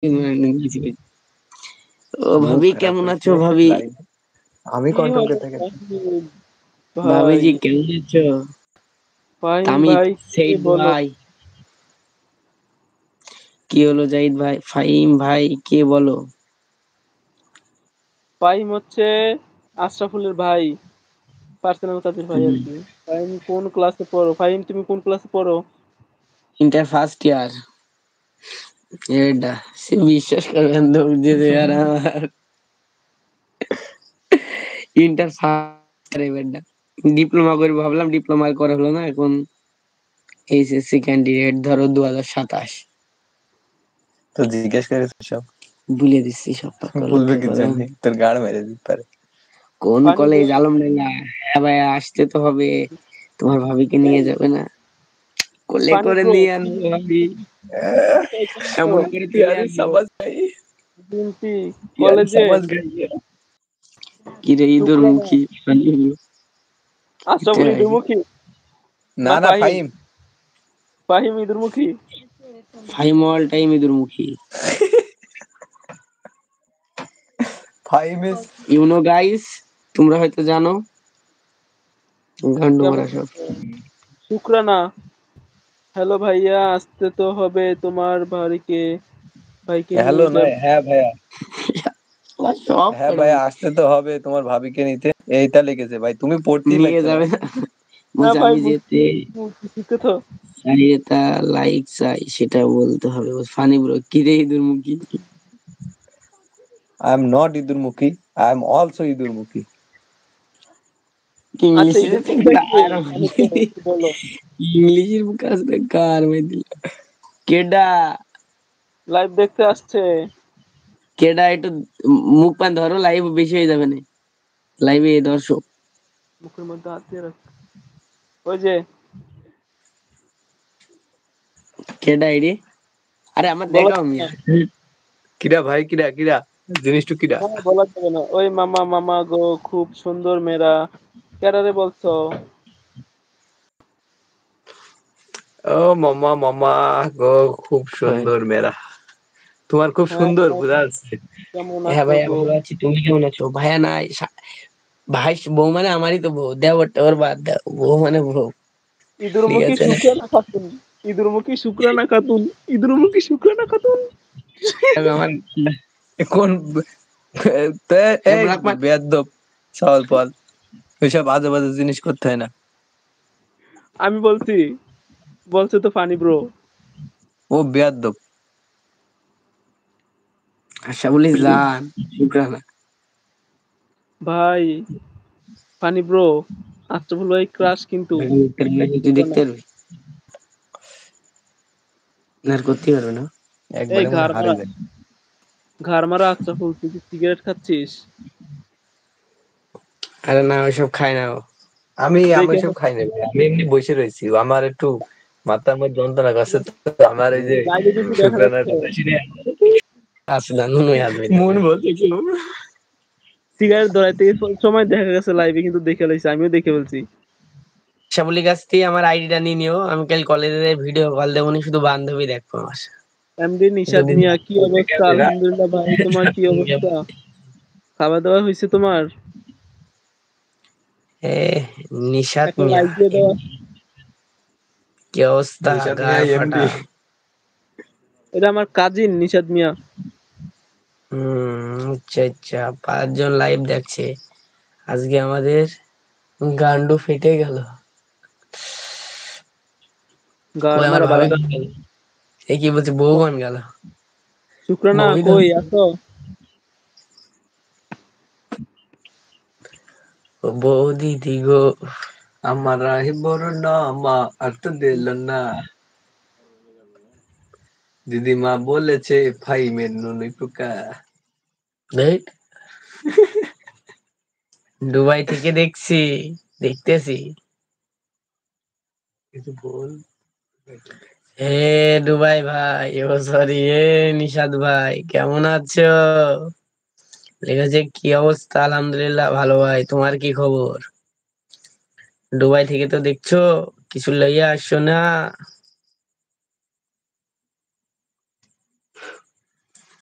ও mood ভাবি খারাপ কেমন হয়েছে আছো ভাবি? লাইভ। আমি কি কন্ট্রোল হলো করতে গেছি। নাহিদ ভাই? ভাবিজি কেমন আছো? ফাহিম তামিদ ভাই কে সেইদ বলো? ভাই কি হলো? জাহিদ ভাই, ফাহিম ভাই কে বলো? ফাহিম হচ্ছে আশরাফুলের ভাই, পার্সোনাল কাজের ভাই আর কি। ফাহিম কোন ক্লাসে পড়ো? ফাহিম তুমি কোন ক্লাসে পড়ো? Inter first year. এটা সে বিশ্বাস করবেন তো যে यार আমার ইন্টার ফার্স্ট ইয়ার এবারটা ডিপ্লোমা করব ভাবলাম, ডিপ্লোমা করা হলো না। এখন এইচএসসি ক্যান্ডিডেট ধরো 2027 তো জিজ্ঞেস করেছে সব, ভুলে দিচ্ছি সব পাকা বলবে লোকের কি কথা। জানি তোর গাড় মেরে দিতে পারে। কোন ফাহিম কলেজ? ব্রো, আলমডাঙ্গা। হ্যাঁ ভাই, আসতে তো হবে। তোমার ভাবিকে নিয়ে যাবে না? কোলে ফানি করে ব্রো নিয়ে আনবো ভাবি, কোথায় পড়ছো? এমন করে তুলে यार আনবো। समझ गई, বিএনপি यार কলেজে समझ गई। কি রে ইঁদুর শুক্রানা মুখী আশরাফুল ইদুরমুখী না না না ফাহিম? ফাহিম। ফাহিম ইদুরমুখী। ফাইম অল টাইম ইঁদুর মুখী। ফাহিম ইজ ইউনো গাইস, তোমরা হয়তো জানো, গান্ডু কেমন মারা সব। আছো? শুক্রানা, হ্যালো ভাইয়া, আসতে তো হবে তোমার ভাইকে হ্যালো নিয়ে নয়, যাবে। হ্যাঁ ভাইয়া। সব হ্যাঁ করে ভাইয়া, বলছে। আসতে তো হবে তোমার ভাবিকে নিতে। এইটা লিখেছে ভাই, তুমি পড়তেই নিয়ে লাগছো না। যাবে না? না বলছে ভাই আমি যেতে বুঝতে তো। চাইতা লাইক চাই, সেটা বলতে হবে। ফানি ব্রো কি রে ইঁদুর মুখী? আই এম নট ইদুরমুখী, আই এম অলসো ইদুরমুখী। আচ্ছা ইংলিশে যেতে ইদুরমুখীটা কে? কার ফানি ব্রো একটু বলো। ইংলিশের কাজটা কার ভাই দিল? কেডা? লাইভ দেখতে আসছে। কেডা একটু মুখ পান ধরো, লাইভ বেশি হয়ে যাবে না। লাইভে দর্শক মুখের মধ্যে হাত দিয়ে রাখ। ওই যে কেডা এডি? আরে আমার বলা দেখাও যাবে না, মিয়া। কিরা ভাই, কিরা কিরা জিনিসটু কিরা? না বলা যাবে না। ওই মামা মামা গো, খুব সুন্দর মেয়েরা। ক্যারারে বলছো? ও মামা মামা গো, খুব হয়। সুন্দর মেয়েরা। তোমার খুব হ্যাঁ সুন্দর হ্যাঁ, বোঝা যাচ্ছে। কেমন হ্যাঁ আছো ভাইয়া গো? ভালো আছি, তুমি কেমন আছো? ভাইয়া নাই ভাই, বউ মানে আমারই তো বউ, দেওরটা ওর বাদ দাও, বউ মানে বউ। ঠিক ইদুরমুখী আছে, শুক্রানা খাতুন, ইদুরমুখী শুক্রানা খাতুন, ইদুরমুখী শুক্রানা খাতুন। আমার কোন এই ব্লক মার। বেয়াদব সওয়াল পাল, ওইসব আজে বাজে জিনিস করতে হয় না। আমি বলছি, বলছে তো ফানি ব্রো। ও বেয়াদব। আশা বলি জান শুক্রানা। ভাই ফানি ব্রো, আশরাফুল ভাই ক্রাশ কিন্তু। তুই দেখতে শুক্রানা। পারবি না? আর করতে পারবে না। এই একবারে মনে ঘাড় হারে মারা, যায়। ঘাড় মারা আশরাফুল, তুই কি সিগারেট খাচ্ছিস? আরে না, ওইসব খাই না ও। আমি দেখে সব খাই না ভাই, আমি এমনি বসে রয়েছি। আমার একটু মাথার মধ্যে যন্ত্রণা করছে, তো আমার এই যে লাইভে কিন্তু দেখা শুক্রানার যাচ্ছে কথা শুনে আসলে নুনুই আসবে মন বলছে কি সিগারেট ধরাইতে সময় দেখা গেছে লাইভে, কিন্তু দেখে লাইছে, আমিও দেখে ফেলছি। শ্যামলি কাছ থেকে আমার আইডিটা নিয়ে নিও, আমি কাল কলেজে ভিডিও কল দেবো নি, শুধু বান্ধবী দেখবো আমার। এমডি নিশাদ যদি মিয়া, কি অবস্থা? আলহামদুলিল্লাহ ভাই, তোমার কি অবস্থা? খাওয়া দাওয়া হয়েছে তোমার? এ নিশাত একটা মিয়া, লাইক দিয়ে দেওয়া। কি অবস্থা? নিশাত মিয়া গার ফাটা। এমডি। এটা আমার কাজিন নিশাদ মিয়া। আচ্ছা আচ্ছা, 5 জন লাইভ দেখছে। আজকে আমাদের গান্ডু ফেটে গেল। কই গাড় আমার মারা ভাবে বালা। কোন গেল? এ কি বলছে, বউ কোন গেল? শুক্রানা বউই তো কই আছো? ও বউ দিদি গো, আমার রাহিবর না মা আর তো দিল না। দিদিমা বলেছে ভাই মেনু নই পোকা। দেখ, দুবাই থেকে দেখছি, দেখতেছি। কিছু বল। হে দুবাই ভাই, ও সরি, এ নিশাদ ভাই কেমন আছো? লিখেছে কি অবস্থা? আলহামদুলিল্লাহ ভালো ভাই, তোমার কি খবর? দুবাই থেকে তো দেখছো, কিছু লইয়া আসছো না?